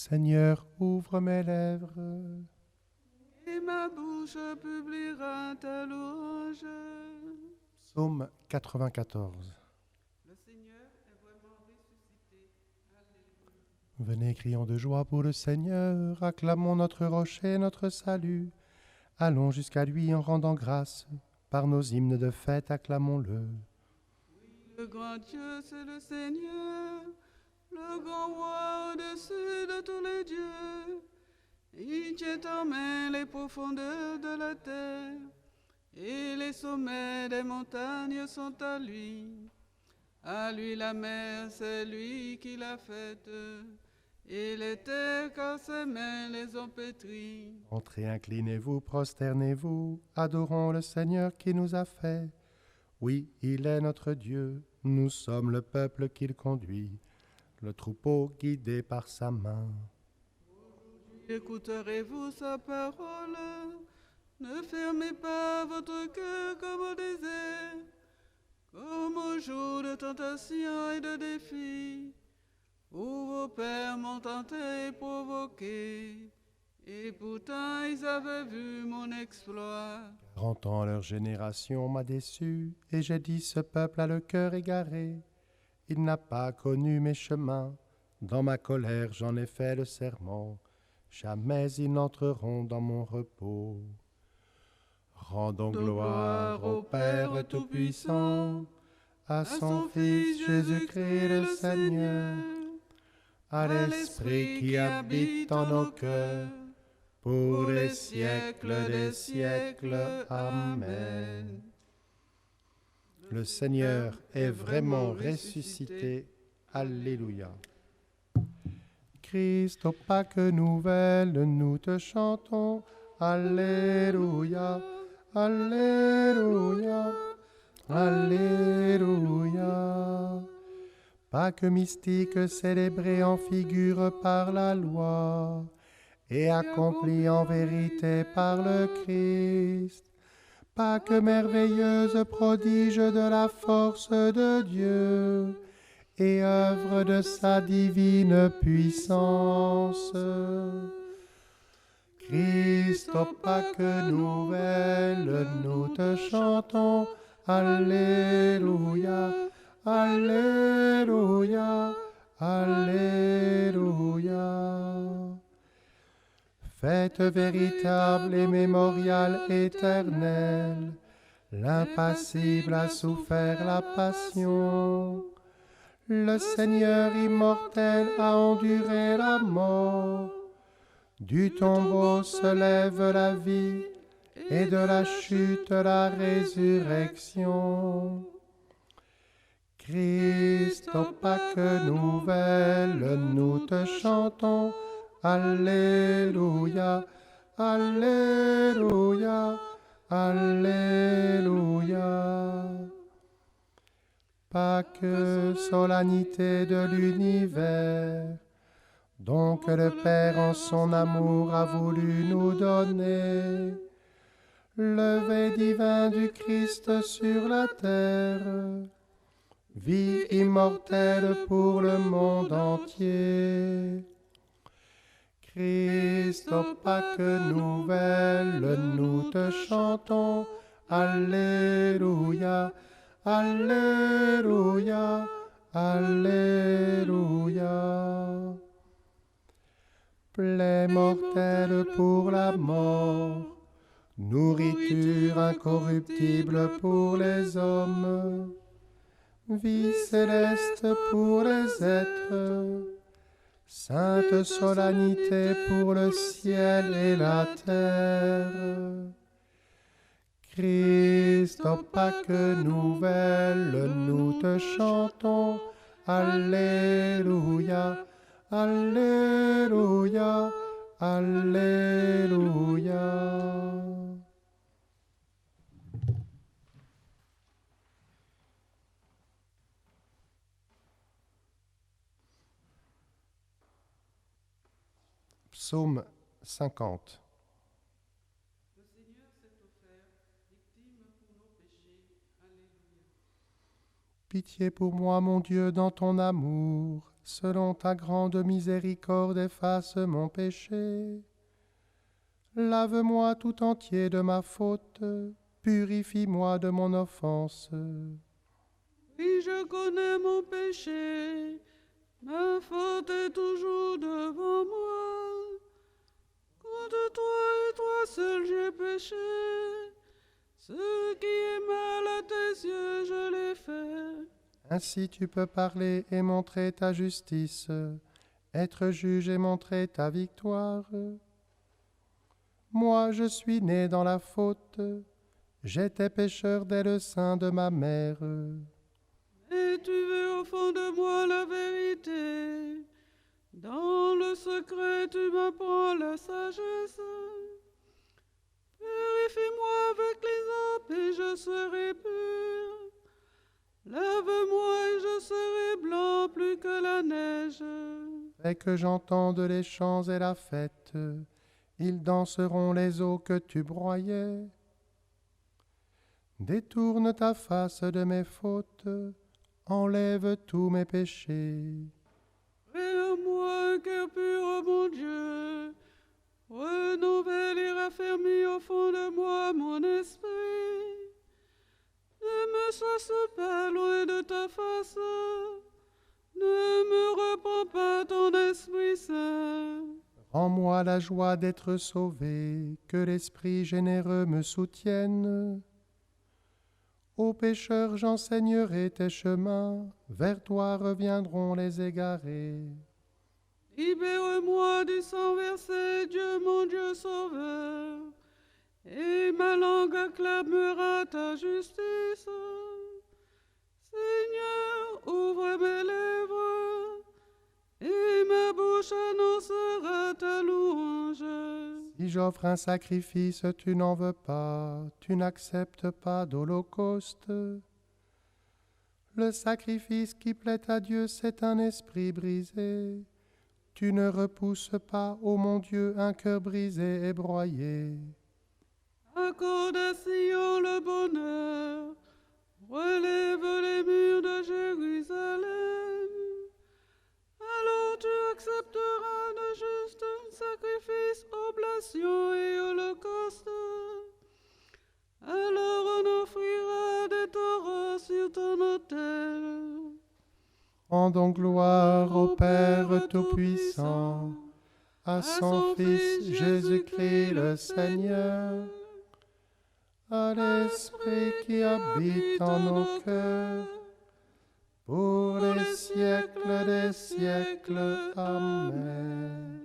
Seigneur, ouvre mes lèvres. Et ma bouche publiera ta louange. Psaume 94. Le Seigneur est vraiment ressuscité. Alléluia. Venez, crions de joie pour le Seigneur, acclamons notre rocher, notre salut. Allons jusqu'à lui en rendant grâce, par nos hymnes de fête, acclamons-le. Le grand Dieu, c'est le Seigneur, le grand roi au-dessus de tous les dieux. Il tient en main les profondeurs de la terre, et les sommets des montagnes sont à lui. À lui la mer, c'est lui qui l'a faite, et les terres, car ses mains les ont pétries. Entrez, inclinez-vous, prosternez-vous, adorons le Seigneur qui nous a fait. Oui, il est notre Dieu, nous sommes le peuple qu'il conduit, le troupeau guidé par sa main. Écouterez-vous sa parole? Ne fermez pas votre cœur comme au désert, comme au jour de tentation et de défi, où vos pères m'ont tenté et provoqué, et pourtant ils avaient vu mon exploit. 40 ans leur génération m'a déçu, et j'ai dit ce peuple a le cœur égaré. Il n'a pas connu mes chemins, dans ma colère j'en ai fait le serment. Jamais ils n'entreront dans mon repos. Rendons gloire au Père Tout-Puissant, à son Fils Jésus-Christ le Seigneur, à l'Esprit qui habite en nos cœurs, pour les siècles des siècles. Amen. Le Seigneur est vraiment ressuscité. Alléluia. Christ, au Pâques nouvelles, nous te chantons. Alléluia, Alléluia, Alléluia. Pâques mystique célébré en figure par la loi et accompli en vérité par le Christ. Pâques merveilleuse, prodige de la force de Dieu et œuvre de sa divine puissance. Christ, aux Pâques nouvelles, nous te chantons. Alléluia, Alléluia, Alléluia. Fête véritable et mémorial éternel, l'impassible a souffert la passion. Le Seigneur immortel a enduré la mort. Du tombeau se lève la vie, et de la chute la résurrection. Christ, aux Pâques nouvelles, nous te chantons. Alléluia, Alléluia, Alléluia. Pâques, solennité de l'univers, donc le Père en son amour a voulu nous donner. Levé divin du Christ sur la terre, vie immortelle pour le monde entier. Christ, aux Pâques nouvelles, nous te chantons. Alléluia, Alléluia, Alléluia. Plaie mortelle pour la mort, nourriture incorruptible pour les hommes, vie céleste pour les êtres, sainte solennité pour le ciel et la terre. Christ, aux Pâques nouvelles, nous te chantons. Alléluia, Alléluia, Alléluia. Psaume 50. Le Seigneur s'est offert, victime pour nos péchés. Alléluia. Pitié pour moi, mon Dieu, dans ton amour. selon ta grande miséricorde, efface mon péché. Lave-moi tout entier de ma faute, purifie-moi de mon offense. Oui, je connais mon péché, ma faute est toujours devant moi. Contre toi et toi seul j'ai péché, ce qui est mal à tes yeux, je l'ai fait. Ainsi tu peux parler et montrer ta justice, être juge et montrer ta victoire. Moi, je suis né dans la faute, j'étais pécheur dès le sein de ma mère. Et tu veux au fond de moi la vérité. Dans le secret, tu m'apprends la sagesse. Purifie-moi avec l'hysope et je serai pur. Lave-moi et je serai blanc plus que la neige. Dès que j'entende les chants et la fête, ils danseront les eaux que tu broyais. Détourne ta face de mes fautes, enlève tous mes péchés. Crée en moi un cœur pur, ô mon Dieu. Renouvelle et raffermis au fond de moi mon esprit. Ne me chasse pas loin de ta face. Ne me reprends pas ton Esprit Saint. Rends-moi la joie d'être sauvé, que l'Esprit généreux me soutienne. Aux pécheurs j'enseignerai tes chemins, vers toi reviendront les égarés. Libère-moi du sang versé, Dieu mon Dieu sauveur, et ma langue acclamera ta justice. Seigneur, ouvre mes lèvres, et ma bouche annoncera ta louange. Si j'offre un sacrifice, tu n'en veux pas, tu n'acceptes pas d'holocauste. Le sacrifice qui plaît à Dieu, c'est un esprit brisé. Tu ne repousses pas, ô mon Dieu, un cœur brisé et broyé. Accorde à Sion le bonheur, relève les murs de Jérusalem. Alors tu accepteras de juste sacrifice, oblation et holocauste. Alors on offrira des taureaux sur ton autel. Rendons gloire au Père Tout-Puissant, à son Fils Jésus-Christ le Seigneur, à l'Esprit qui habite en nos cœurs, pour les siècles des siècles. Amen.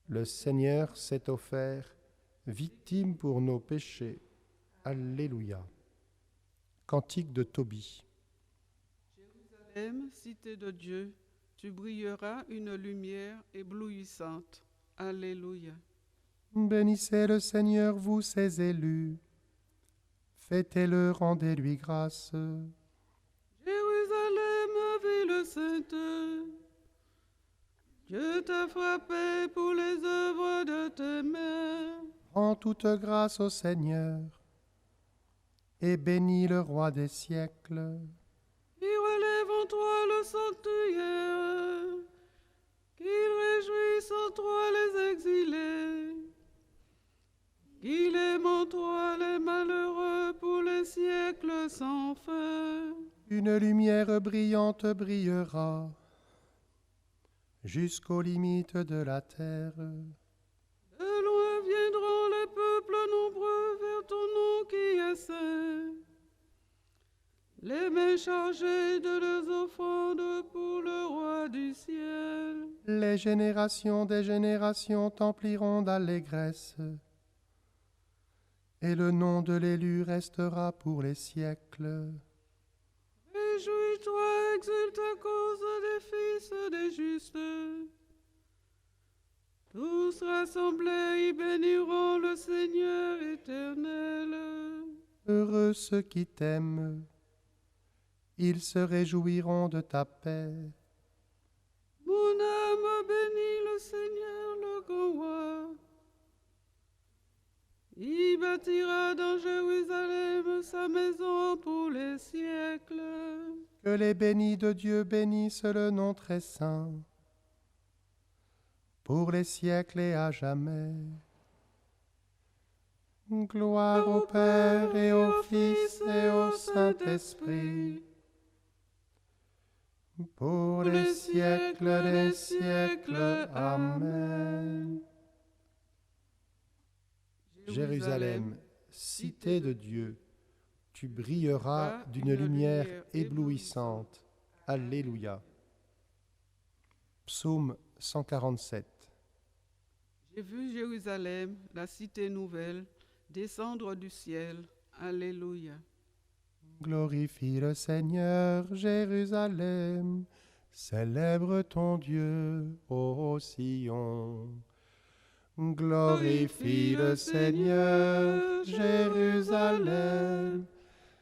Le Seigneur s'est offert victime pour nos péchés. Alléluia. Cantique de Tobie. Jérusalem, cité de Dieu, tu brilleras une lumière éblouissante. Alléluia. Bénissez le Seigneur, vous ses élus. Fêtez-le, rendez-lui grâce. Jérusalem, ville sainte, Dieu t'a frappé pour les œuvres de tes mains. Rends toute grâce au Seigneur et bénis le Roi des siècles. Qui relève en toi le sanctuaire, qu'il réjouisse en toi les exilés, qu'il aime en toi les malheureux pour les siècles sans fin. Une lumière brillante brillera jusqu'aux limites de la terre. De loin viendront les peuples nombreux vers ton nom qui est saint, les mains chargées de leurs offrandes pour le roi du ciel. Les générations des générations t'empliront d'allégresse, et le nom de l'élu restera pour les siècles. Réjouis-toi, exulte à cause des fils des justes. Tous rassemblés y béniront le Seigneur éternel. Heureux ceux qui t'aiment, ils se réjouiront de ta paix. Mon âme bénit le Seigneur, le grand roi. Il bâtira dans Jérusalem sa maison pour les siècles. Que les bénis de Dieu bénissent le nom très saint, pour les siècles et à jamais. Gloire au Père et au Fils et au Saint-Esprit, pour les siècles des siècles. Amen. Jérusalem, cité de Dieu, tu brilleras d'une lumière éblouissante. Alléluia. Psaume 147. J'ai vu Jérusalem, la cité nouvelle, descendre du ciel. Alléluia. Glorifie le Seigneur, Jérusalem, célèbre ton Dieu, ô Sion. Glorifie le Seigneur, Jérusalem,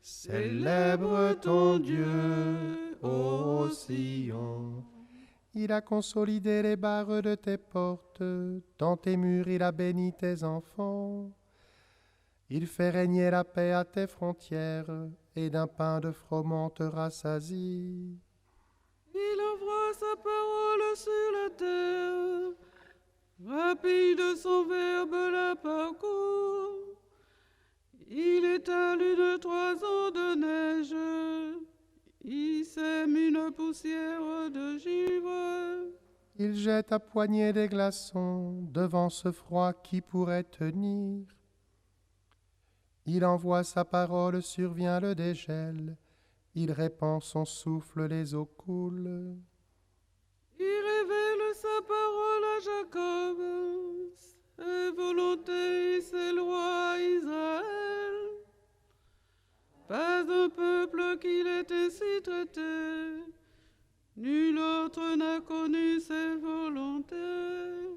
célèbre ton Dieu, ô Sion. Il a consolidé les barres de tes portes, dans tes murs il a béni tes enfants. Il fait régner la paix à tes frontières, et d'un pain de froment te rassasie. Il envoie sa parole sur la terre, rapide son verbe la parcourt. Il étale une toison de neige, il sème une poussière de givre. Il jette à poignée des glaçons devant ce froid qui pourrait tenir. Il envoie sa parole, survient le dégel. Il répand son souffle, les eaux coulent. Il révèle sa parole à Jacob, ses volontés et ses lois à Israël. Pas un peuple qu'il ait ainsi traité, nul autre n'a connu ses volontés.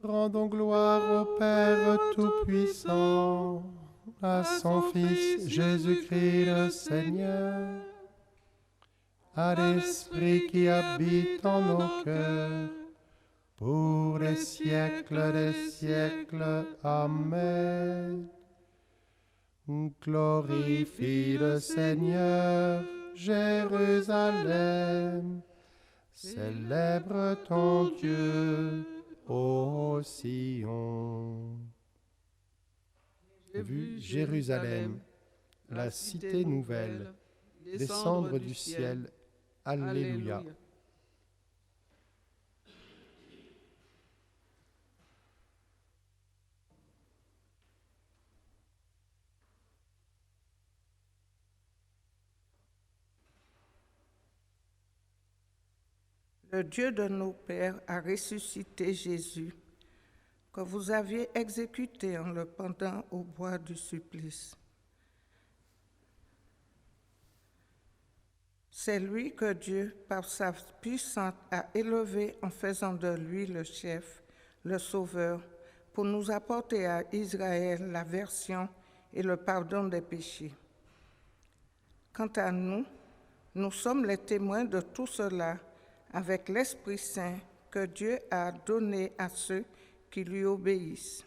Rendons gloire au Père Tout-Puissant, à son Fils Jésus-Christ le Seigneur, à l'Esprit qui habite en nos cœurs, pour les siècles des siècles. Amen. Glorifie le Seigneur, Jérusalem, célèbre ton Dieu, ô Sion. J'ai vu Jérusalem, la cité nouvelle, descendre du ciel. Alléluia. Le Dieu de nos pères a ressuscité Jésus, que vous aviez exécuté en le pendant au bois du supplice. C'est lui que Dieu, par sa puissance, a élevé en faisant de lui le chef, le sauveur, pour nous apporter à Israël la version et le pardon des péchés. Quant à nous, nous sommes les témoins de tout cela avec l'Esprit Saint que Dieu a donné à ceux qui lui obéissent.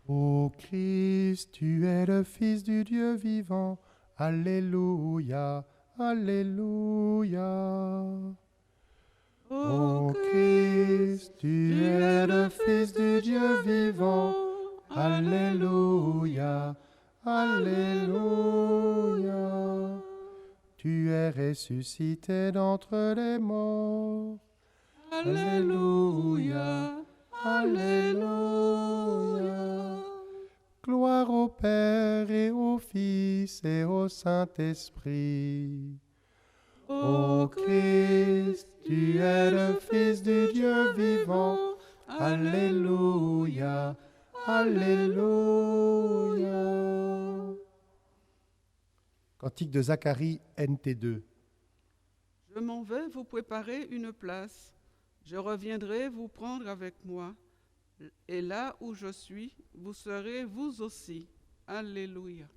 Ô Christ, tu es le Fils du Dieu vivant. Alléluia, Alléluia. Ô Christ, tu es le Fils du Dieu vivant. Alléluia, Alléluia. Tu es ressuscité d'entre les morts. Alléluia, Alléluia. Gloire au Père et au Fils et au Saint-Esprit. Ô Christ, tu es le Fils du Dieu vivant. Alléluia, Alléluia. Cantique de Zacharie, NT2. Je m'en vais vous préparer une place. Je reviendrai vous prendre avec moi. Et là où je suis, vous serez vous aussi. Alléluia.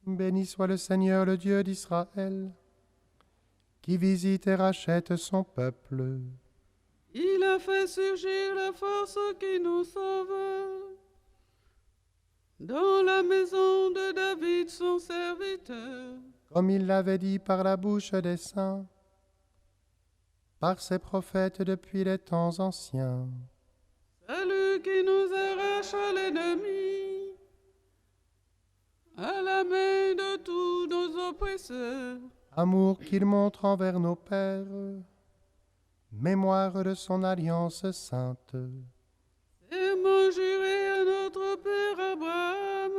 Béni soit le Seigneur, le Dieu d'Israël, qui visite et rachète son peuple. Il a fait surgir la force qui nous sauve. Dans la maison de David, son serviteur. Comme il l'avait dit par la bouche des saints, par ses prophètes depuis les temps anciens. Salut qui nous arrache à l'ennemi, à la main de tous nos oppresseurs. Amour qu'il montre envers nos pères, mémoire de son alliance sainte. Serment juré à notre Père Abraham,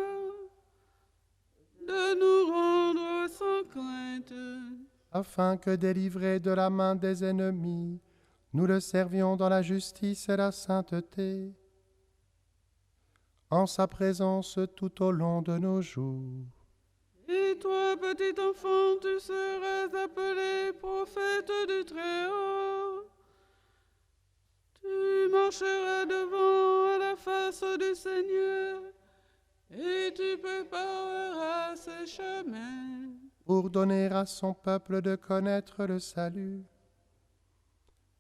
de nous rendre sans crainte, Afin que, délivrés de la main des ennemis, nous le servions dans la justice et la sainteté, en sa présence tout au long de nos jours. Et toi, petit enfant, tu seras appelé prophète du Très-Haut. Tu marcheras devant à la face du Seigneur, et tu prépareras ses chemins. Pour donner à son peuple de connaître le salut,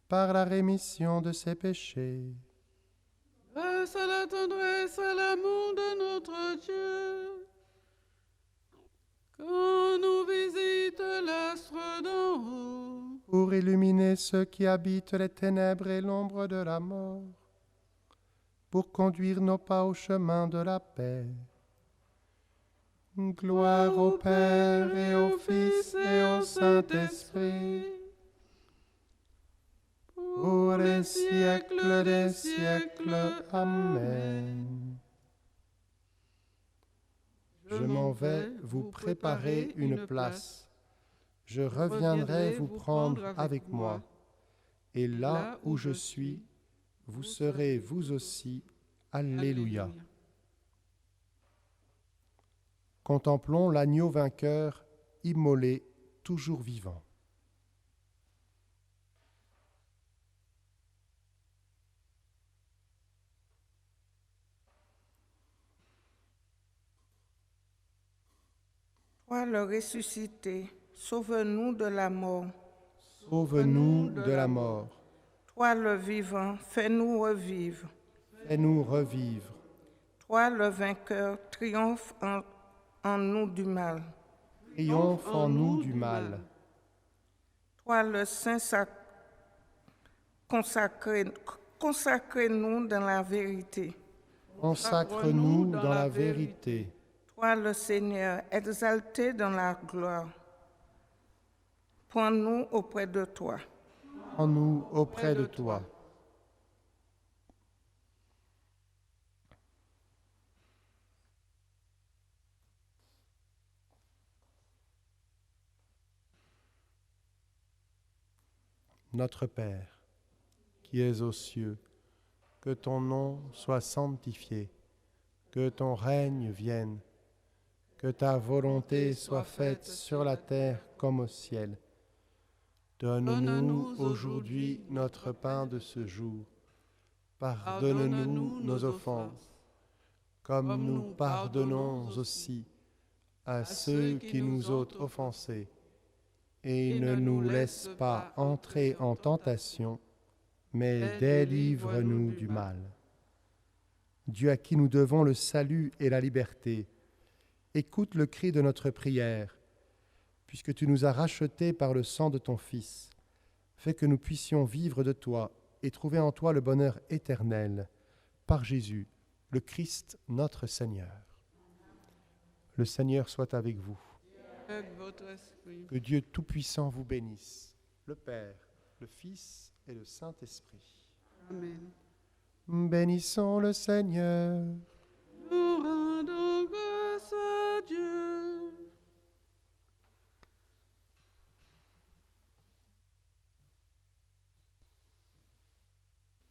par la rémission de ses péchés. Grâce à la tendresse, à l'amour de notre Dieu, quand nous visite l'astre d'en haut, Pour illuminer ceux qui habitent les ténèbres et l'ombre de la mort, pour conduire nos pas au chemin de la paix. Gloire au Père et au Fils et au Saint-Esprit, pour les siècles des siècles. Amen. Je m'en vais vous préparer une place. Je reviendrai vous prendre avec moi. Et là où je suis, vous serez vous aussi. Alléluia. Contemplons l'agneau vainqueur, immolé, toujours vivant. Toi le ressuscité, sauve-nous de la mort. Sauve-nous de la mort. Toi le vivant, fais-nous revivre. Fais-nous revivre. Toi le vainqueur, triomphe en nous du mal. Triomphe en nous du mal. Toi le saint consacrez-nous dans la vérité. Consacre-nous dans la vérité. Toi le Seigneur, exalté dans la gloire. Prends-nous auprès de toi. Prends-nous auprès de toi. Notre Père, qui es aux cieux, que ton nom soit sanctifié, que ton règne vienne, que ta volonté soit faite sur la terre comme au ciel. Donne-nous aujourd'hui notre pain de ce jour. Pardonne-nous nos offenses, comme nous pardonnons aussi à ceux qui nous ont offensés. Et ne nous laisse pas entrer en tentation, mais délivre-nous du mal. Dieu à qui nous devons le salut et la liberté, écoute le cri de notre prière, puisque tu nous as rachetés par le sang de ton Fils. Fais que nous puissions vivre de toi et trouver en toi le bonheur éternel, par Jésus, le Christ notre Seigneur. Le Seigneur soit avec vous. avec votre esprit. Que Dieu Tout-Puissant vous bénisse, le Père, le Fils et le Saint-Esprit. Amen. Bénissons le Seigneur.